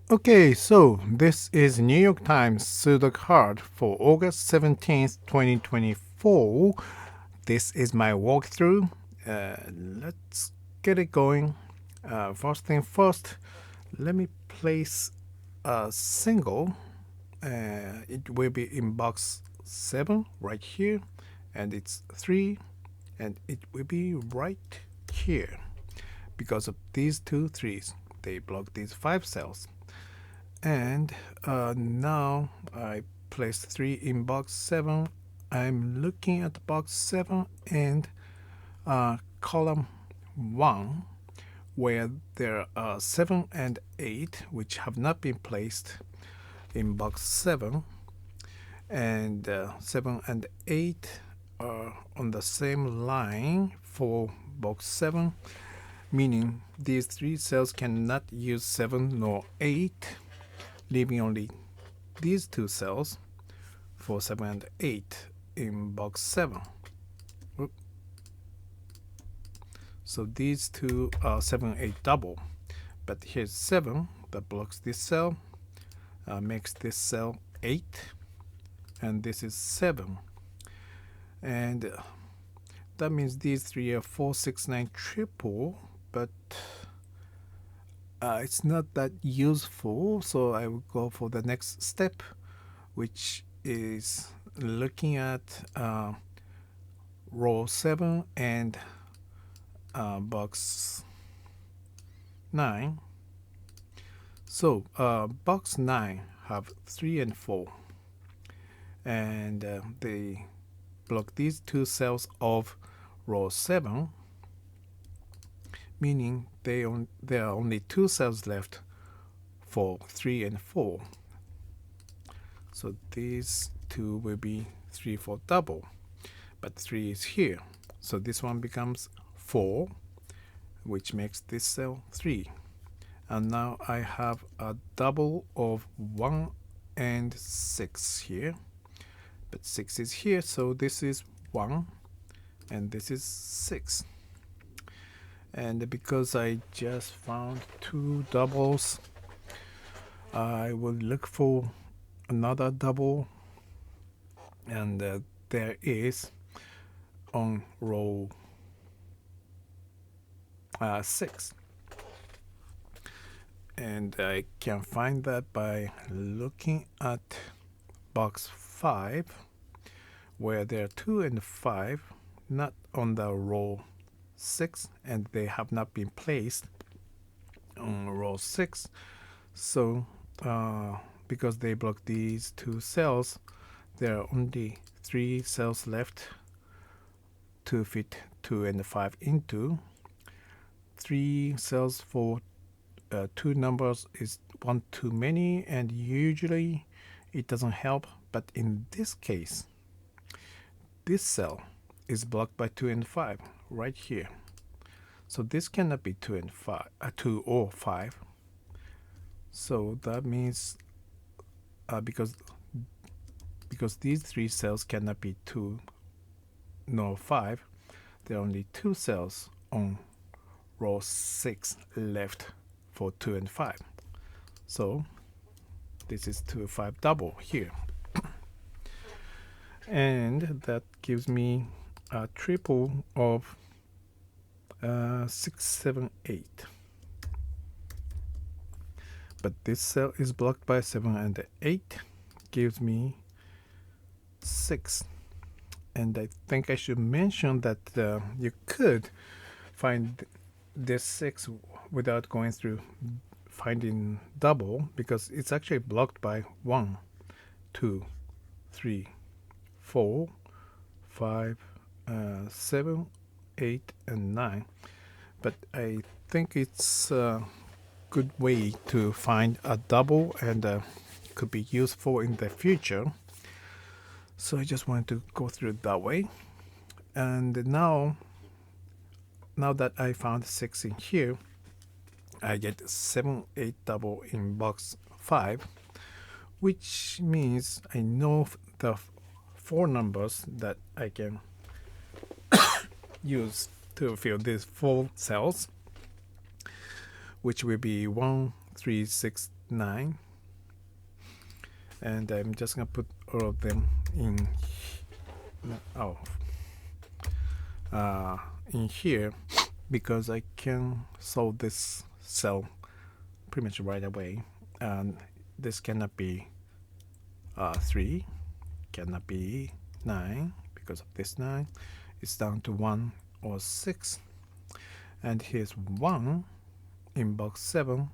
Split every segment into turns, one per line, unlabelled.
Okay, so this is New York Times Sudoku card for August 17th, 2024. This is my walkthrough. Let's get it going. First thing first, let me place a single. It will be in box 7 right here, and it's 3, and it will be right here. Because of these two threes, they block these 5 cells. And now I place 3 in box 7. I'm looking at box 7 and column 1, where there are 7 and 8 which have not been placed in box 7, and 7 and 8 are on the same line for box 7, meaning these 3 cells cannot use 7 nor 8, leaving only these 2 cells for 7 and 8 in box 7. So these two are 7 and 8 double, but here's 7 that blocks this cell, makes this cell 8, and this is 7, and that means these 3 are 4, 6, 9 triple, but it's not that useful, so I will go for the next step, which is looking at row 7 and box 9. So box 9 have 3 and 4, and they block these 2 cells of row 7, meaning there are only 2 cells left for 3 and 4. So these 2 will be 3, 4 double, but 3 is here. So this one becomes 4, which makes this cell 3. And now I have a double of 1 and 6 here. But 6 is here, so this is 1, and this is 6. And because I just found 2 doubles, I will look for another double, and there is on row 6, and I can find that by looking at box 5, where there are 2 and 5 not on the row 6, and they have not been placed on row 6. So because they block these 2 cells, there are only 3 cells left to fit 2 and 5 into. 3 cells for 2 numbers is 1 too many, and usually it doesn't help, but in this case this cell is blocked by 2 and 5 right here. So this cannot be 2 and 5, 2 or 5. So that means because these 3 cells cannot be 2 nor 5, there are only 2 cells on row 6 left for 2 and 5. So this is 2, 5 double here. And that gives me a triple of 6, 7, 8. But this cell is blocked by 7 and 8, gives me 6. And I think I should mention that you could find this 6 without going through finding double, because it's actually blocked by 1, 2, 3, 4, 5, 7, 8, and 9. But I think it's a good way to find a double, and could be useful in the future. So I just wanted to go through it that way. And now that I found 6 in here, I get 7, 8 double in box 5, which means I know the 4 numbers that I can use to fill these 4 cells, which will be 1, 3, 6, 9, and I'm just gonna put all of them in in here because I can solve this cell pretty much right away. And this cannot be 3, cannot be 9 because of this 9. It's down to 1 or 6, and here's 1 in box 7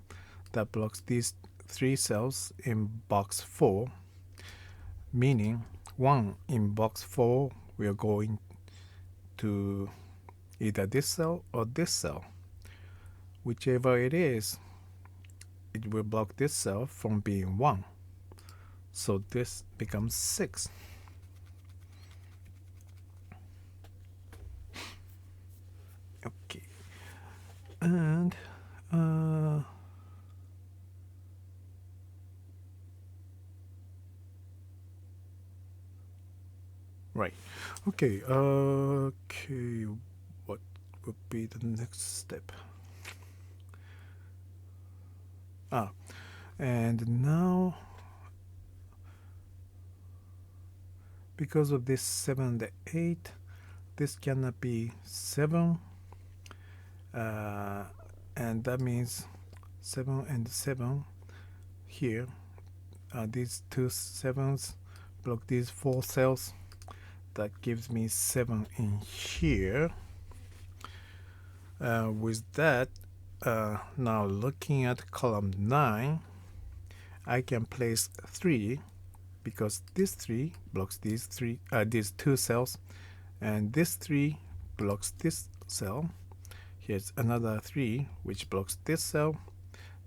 that blocks these 3 cells in box 4, meaning 1 in box 4 we are going to either this cell or this cell. Whichever it is, it will block this cell from being 1. So this becomes 6. Okay. And right. Okay. Okay. What would be the next step? And now, because of this 7 and 8, this cannot be 7, and that means 7 and 7 here. These 2 7s block these 4 cells. That gives me 7 in here. With that, now looking at column 9, I can place 3 because this 3 blocks these 2 cells, and this 3 blocks this cell. Here's another 3 which blocks this cell.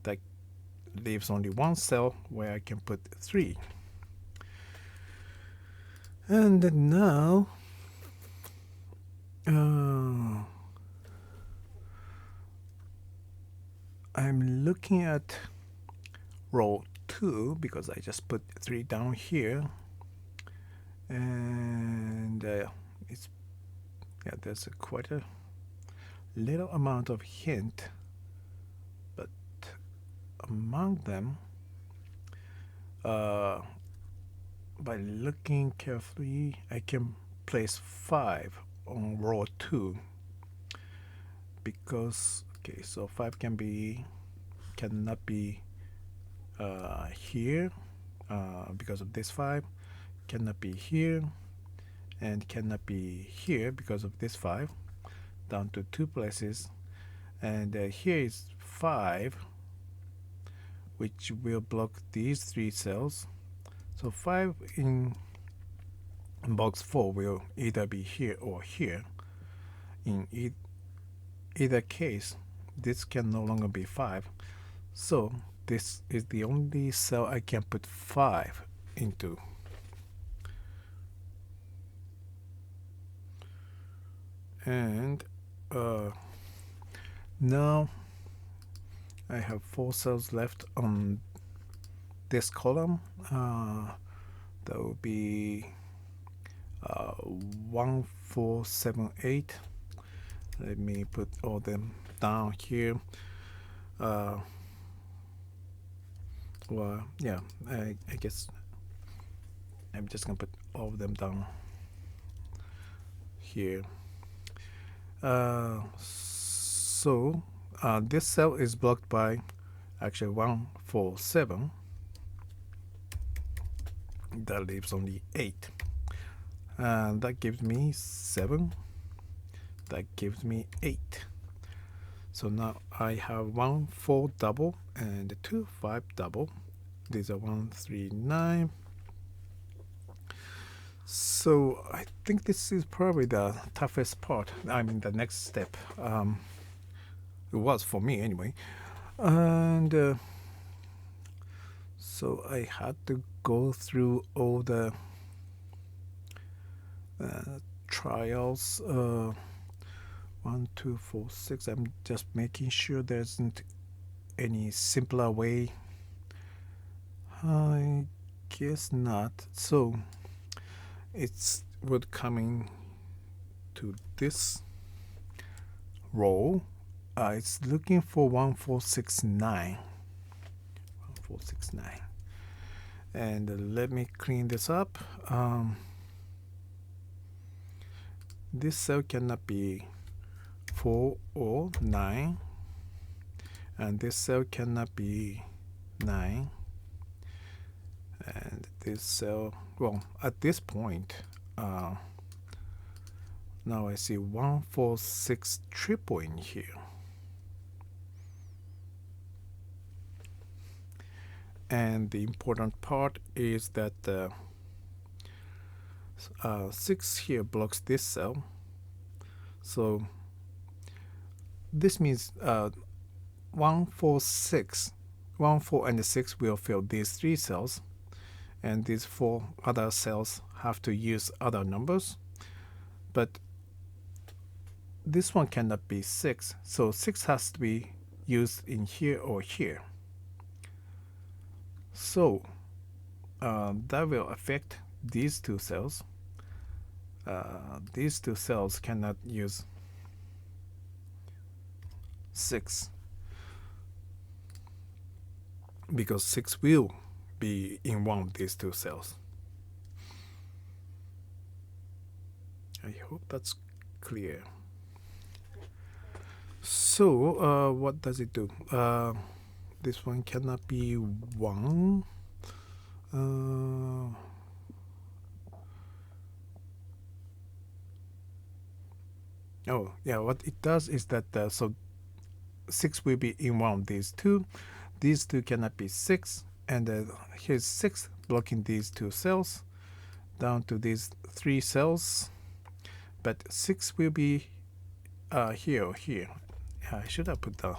That leaves only 1 cell where I can put 3. And now I'm looking at row 2 because I just put 3 down here, and there's quite a little amount of hint, but among them, by looking carefully, I can place 5 on row 2 because so 5 cannot be here because of this 5, cannot be here, and cannot be here because of this 5, down to 2 places. And here is 5 which will block these 3 cells. So 5 in box 4 will either be here or here. In either case, this can no longer be 5. So this is the only cell I can put 5 into. And now I have 4 cells left on this column. That will be 1, 4, 7, 8. Let me put all them down here. Well, yeah, I guess I'm just gonna put all of them down here. So this cell is blocked by actually 1, 4, 7. That leaves only 8, and that gives me 7. That gives me 8. So now I have 1, 4 double and 2, 5 double. These are 1, 3, 9. So I think this is probably the toughest part. I mean, the next step. It was for me anyway. And so I had to go through all the trials. 1, 2, 4, 6. I'm just making sure there isn't any simpler way. I guess not. So it's would coming to this row. It's looking for 1, 4, 6, 9. 1469. And let me clean this up. This cell cannot be 4 or 9, and this cell cannot be 9, and this cell, well, at this point, now I see 146 triple in here. And the important part is that 6 here blocks this cell. So this means 146, 1, 4, and 6 will fill these 3 cells. And these 4 other cells have to use other numbers. But this one cannot be 6. So 6 has to be used in here or here. So that will affect these 2 cells. These 2 cells cannot use 6 because 6 will be in one of these 2 cells. I hope that's clear. So what does it do? This one cannot be 1. Oh, yeah, what it does is that, so 6 will be in one of these 2. These 2 cannot be 6. And here's 6 blocking these 2 cells down to these 3 cells. But 6 will be here or here. I should have put the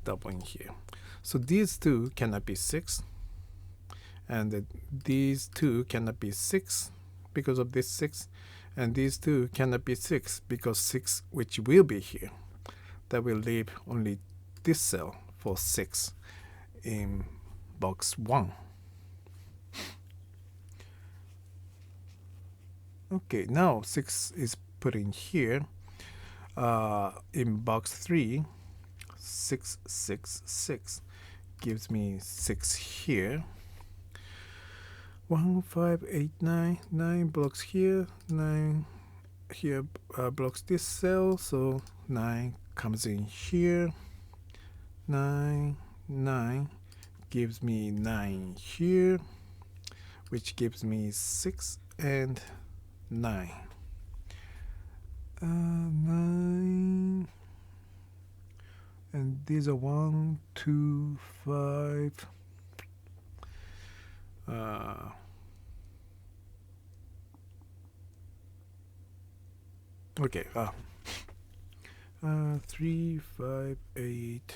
double in here. So these 2 cannot be 6. And these 2 cannot be 6 because of this 6. And these 2 cannot be 6 because 6, which will be here. That will leave only this cell for 6 in box 1. Okay, now 6 is put in here. In box 3, 6, 6, 6 gives me 6 here. 1, 5, 8, 9. 9 blocks here. 9 here blocks this cell. So 9 comes in here. 9, 9 gives me 9 here, which gives me 6 and 9. 9. And these are 1, 2, 5. Okay. 3, 5, 8.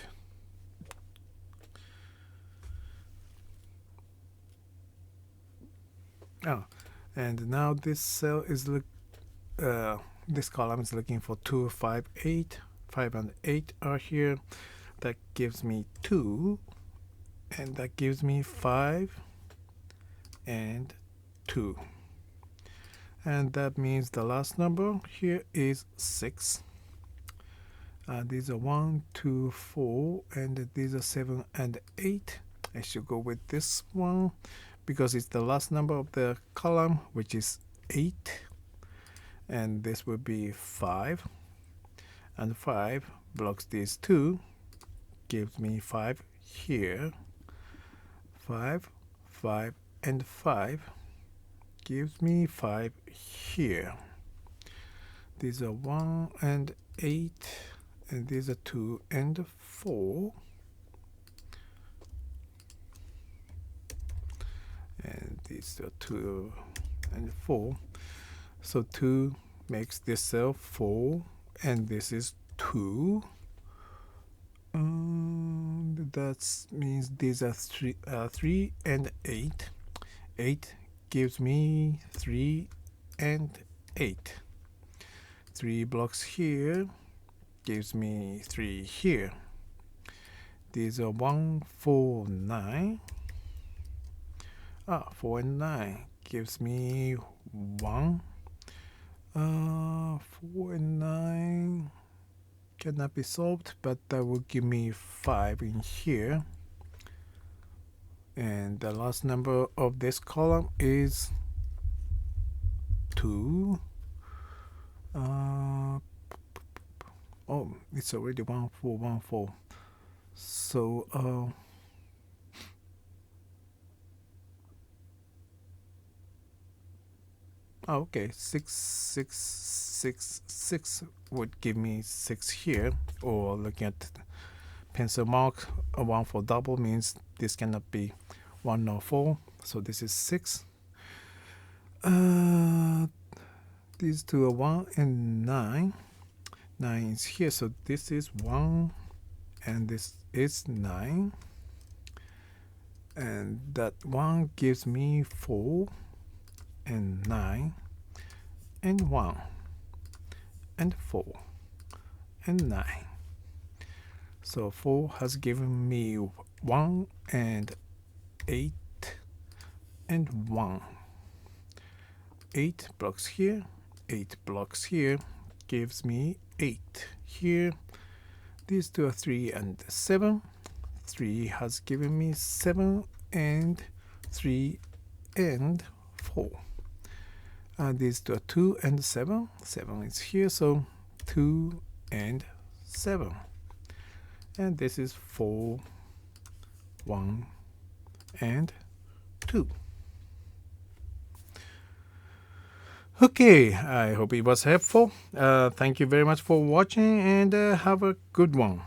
And now this cell is this column is looking for 2, 5, 8. 5 and 8 are here. That gives me 2, and that gives me 5 and 2. And that means the last number here is 6. These are 1, 2, 4, and these are 7 and 8. I should go with this one because it's the last number of the column, which is 8. And this will be 5. And 5 blocks these 2, gives me 5 here. 5, 5, and 5 gives me 5 here. These are 1 and 8, and these are 2 and 4. And these are 2 and 4. So 2 makes this cell 4, and this is 2. That means these are 3 and 8. 8 gives me 3 and 8. 3 blocks here gives me 3 here. These are 1, 4, 9. 4 and 9 gives me 1. 4 and 9 cannot be solved, but that will give me 5 in here. And the last number of this column is 2. Oh, it's already 1414. So okay, 6 would give me 6 here. Or looking at pencil mark, a 1 for double means this cannot be 1 or 4. So this is 6. These two are 1 and 9. 9 is here, so this is 1 and this is 9. And that 1 gives me 4 and 9 and 1 and 4 and 9. So 4 has given me 1 and 8 and 1. 8 blocks here, 8 blocks here, gives me 8 here. These two are 3 and 7. 3 has given me 7 and 3 and 4. These two are 2 and 7. 7 is here, so 2 and 7. And this is 4, 1, and 2. Okay, I hope it was helpful. Thank you very much for watching, and have a good one.